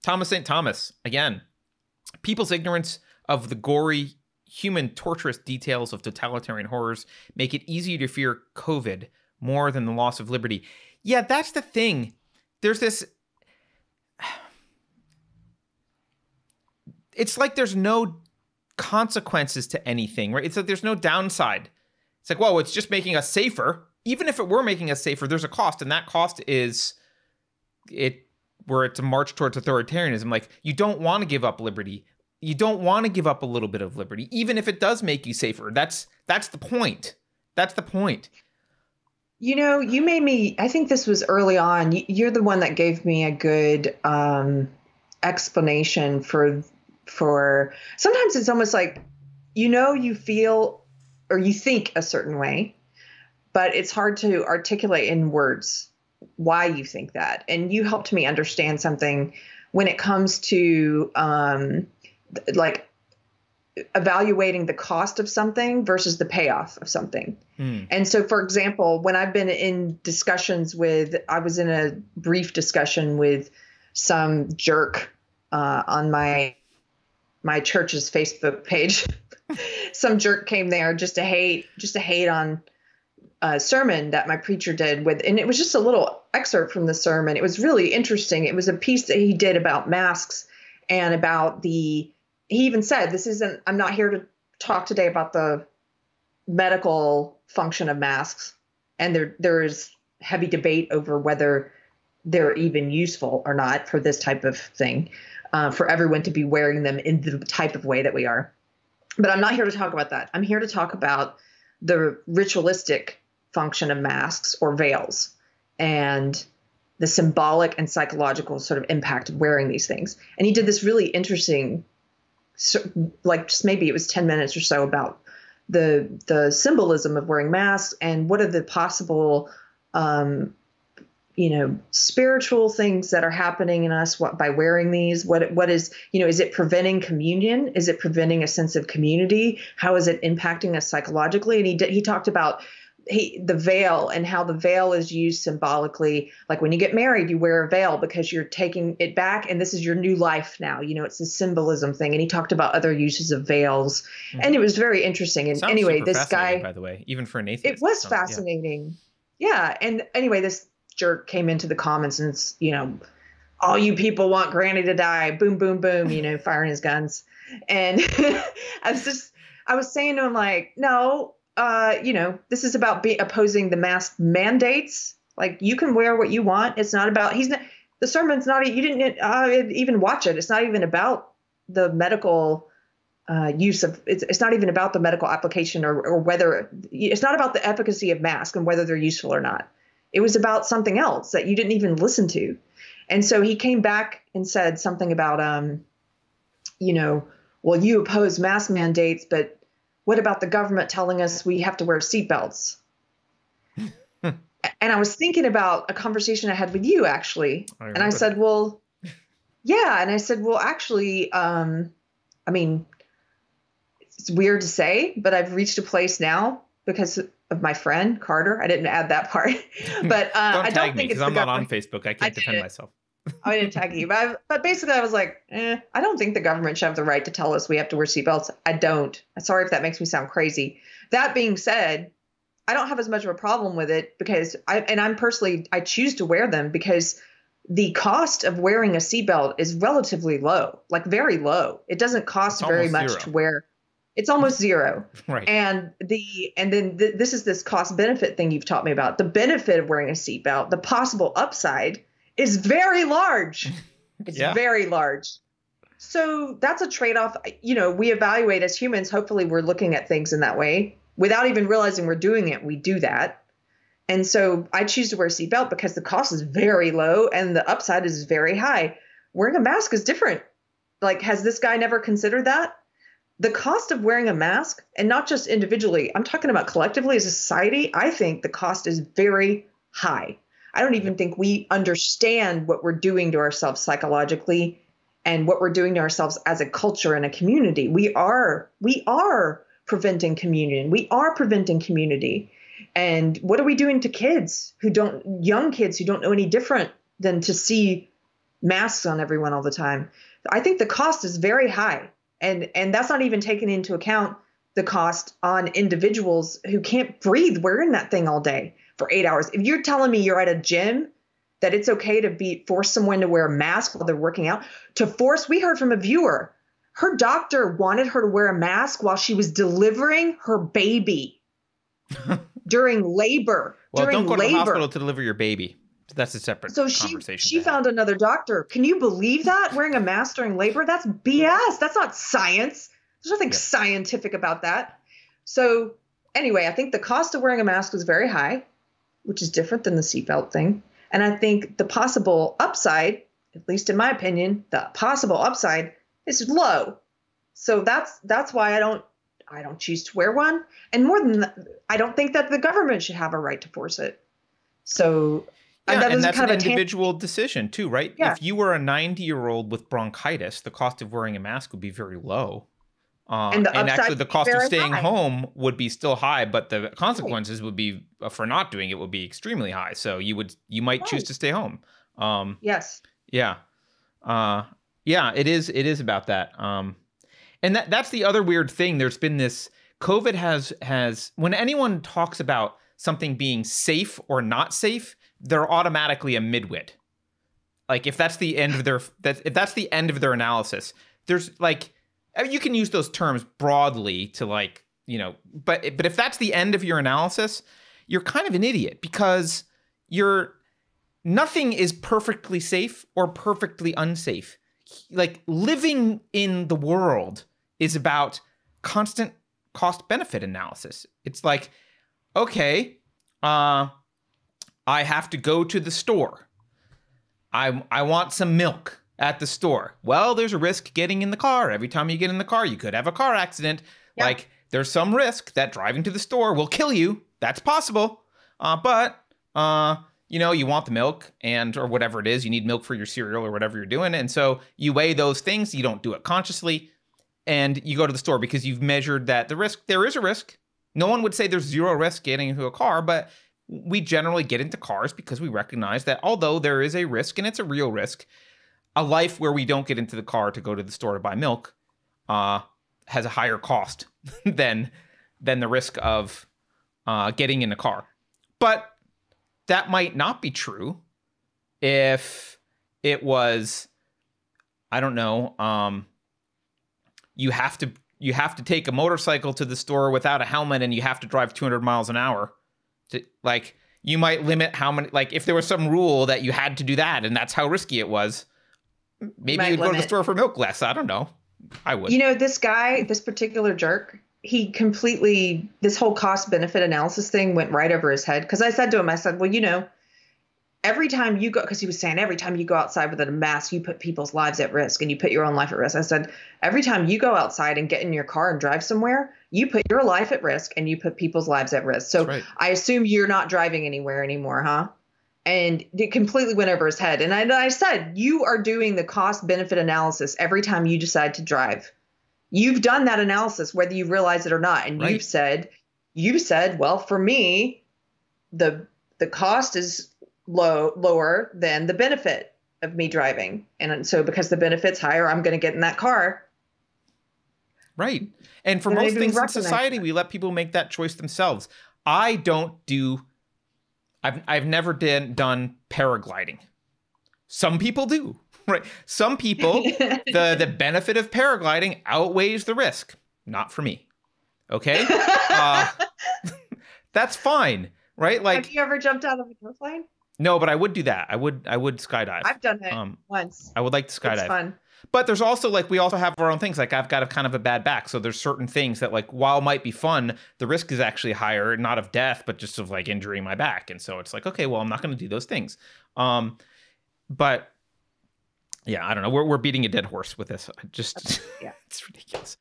Thomas St. Thomas, again, people's ignorance of the gory, human, torturous details of totalitarian horrors make it easier to fear COVID more than the loss of liberty. Yeah, that's the thing. There's this... It's like there's no consequences to anything, right? It's like there's no downside. It's like, whoa, it's just making us safer. Even if it were making us safer, there's a cost, and that cost is where it's a march towards authoritarianism. Like, you don't want to give up liberty. You don't want to give up a little bit of liberty, even if it does make you safer. That's the point. That's the point. You know, you made me, I think this was early on. You're the one that gave me a good explanation for sometimes it's almost like, you feel or you think a certain way, but it's hard to articulate in words why you think that. And you helped me understand something when it comes to like evaluating the cost of something versus the payoff of something. And so, for example, when I've been in discussions I was in a brief discussion with some jerk on my church's Facebook page. Some jerk came there just to hate on a sermon that my preacher did and it was just a little excerpt from the sermon. It was really interesting. It was a piece that he did about masks and about he even said, I'm not here to talk today about the medical function of masks. And there is heavy debate over whether they're even useful or not for this type of thing, for everyone to be wearing them in the type of way that we are. But I'm not here to talk about that. I'm here to talk about the ritualistic function of masks or veils and the symbolic and psychological sort of impact of wearing these things. And he did this really interesting, like just maybe it was 10 minutes or so about the symbolism of wearing masks and what are the possible, spiritual things that are happening in us by wearing these. What is, is it preventing communion? Is it preventing a sense of community? How is it impacting us psychologically? And he talked about the veil and how the veil is used symbolically. Like when you get married, you wear a veil because you're taking it back and this is your new life now. It's a symbolism thing. And he talked about other uses of veils and it was very interesting. And anyway, this guy, by the way, even for an atheist, it was fascinating. Yeah. And anyway, this jerk came into the comments and all you people want Granny to die. Boom, boom, boom, firing his guns. And I was saying to him like, no, this is about opposing the mask mandates. Like you can wear what you want. It's not about, the sermon's not, you didn't even watch it. It's not even about the medical use of, it's not even about the medical application or whether, it's not about the efficacy of masks and whether they're useful or not. It was about something else that you didn't even listen to. And so he came back and said something about, well, you oppose mask mandates, but what about the government telling us we have to wear seatbelts? And I was thinking about a conversation I had with you, actually. And I said, well, yeah. And I said, well, actually, it's weird to say, but I've reached a place now because of my friend Carter. I didn't add that part, but I don't think it's because I'm not on Facebook. I can't defend myself. I didn't tag you, but basically I was like, I don't think the government should have the right to tell us we have to wear seatbelts. I don't. I'm sorry if that makes me sound crazy. That being said, I don't have as much of a problem with it because I choose to wear them because the cost of wearing a seatbelt is relatively low, like very low. It doesn't cost very much to wear. It's almost zero. Right. And then this is this cost benefit thing you've taught me about. The benefit of wearing a seatbelt, the possible upside is very large. It's very large. So that's a trade-off. We evaluate as humans. Hopefully we're looking at things in that way without even realizing we're doing it. We do that. And so I choose to wear a seatbelt because the cost is very low and the upside is very high. Wearing a mask is different. Like, has this guy never considered that? The cost of wearing a mask, and not just individually, I'm talking about collectively as a society, I think the cost is very high. I don't even think we understand what we're doing to ourselves psychologically and what we're doing to ourselves as a culture and a community. We are preventing communion. We are preventing community. And what are we doing to young kids who don't know any different than to see masks on everyone all the time. I think the cost is very high. And that's not even taking into account the cost on individuals who can't breathe wearing that thing all day for 8 hours. If you're telling me you're at a gym that it's okay to force someone to wear a mask while they're working out, we heard from a viewer, her doctor wanted her to wear a mask while she was delivering her baby during labor. Well, don't go to the hospital to deliver your baby. That's a separate conversation. She found another doctor. Can you believe that? Wearing a mask during labor? That's BS. That's not science. There's nothing scientific about that. So anyway, I think the cost of wearing a mask was very high, which is different than the seatbelt thing. And I think the possible upside, at least in my opinion, the possible upside is low. So that's why I don't choose to wear one. And more than that, I don't think that the government should have a right to force it. So yeah, and that's an individual decision too, right? Yeah. If you were a 90-year-old with bronchitis, the cost of wearing a mask would be very low. And actually the cost of staying home would be still high, but the consequences would be, for not doing it, would be extremely high. So you might choose to stay home. Yes. Yeah. Yeah, it is about that. And that's the other weird thing. There's been this, COVID has, when anyone talks about something being safe or not safe, they're automatically a midwit. Like if that's the end of their analysis, there's like, you can use those terms broadly to like, but if that's the end of your analysis, you're kind of an idiot because nothing is perfectly safe or perfectly unsafe. Like living in the world is about constant cost benefit analysis. It's like, okay, I have to go to the store. I want some milk at the store. Well, there's a risk getting in the car. Every time you get in the car, you could have a car accident. Yeah. Like there's some risk that driving to the store will kill you. That's possible. But you want the milk or whatever it is. You need milk for your cereal or whatever you're doing. And so you weigh those things. You don't do it consciously. And you go to the store because you've measured that there is a risk. No one would say there's zero risk getting into a car, but we generally get into cars because we recognize that although there is a risk and it's a real risk, a life where we don't get into the car to go to the store to buy milk has a higher cost than the risk of getting in a car. But that might not be true if it was, I don't know, you have to take a motorcycle to the store without a helmet and you have to drive 200 miles an hour. You might limit how many, like if there was some rule that you had to do that and that's how risky it was, maybe you'd go to the store for milk less. I don't know. I would. This guy, this particular jerk, this whole cost benefit analysis thing went right over his head. Because I said to him, well, every time you go, because he was saying every time you go outside with a mask, you put people's lives at risk and you put your own life at risk. I said, every time you go outside and get in your car and drive somewhere, you put your life at risk and you put people's lives at risk. So right. I assume you're not driving anywhere anymore, huh? And it completely went over his head. And I said, you are doing the cost benefit analysis every time you decide to drive. You've done that analysis, whether you realize it or not. And right. you've said, well, for me, the cost is lower than the benefit of me driving. And so because the benefit's higher, I'm going to get in that car. Right. And for most things in society, we let people make that choice themselves. I've never done paragliding. Some people do, right? Some people, the benefit of paragliding outweighs the risk. Not for me. Okay. That's fine. Right. Like, have you ever jumped out of a airplane? No, but I would do that. I would skydive. I've done it once. I would like to skydive. It's fun. But there's also we also have our own things. Like I've got a kind of a bad back. So there's certain things that while might be fun, the risk is actually higher, not of death, but just of injuring my back. And so it's okay, well, I'm not going to do those things. But yeah, I don't know. We're beating a dead horse with this. It's ridiculous.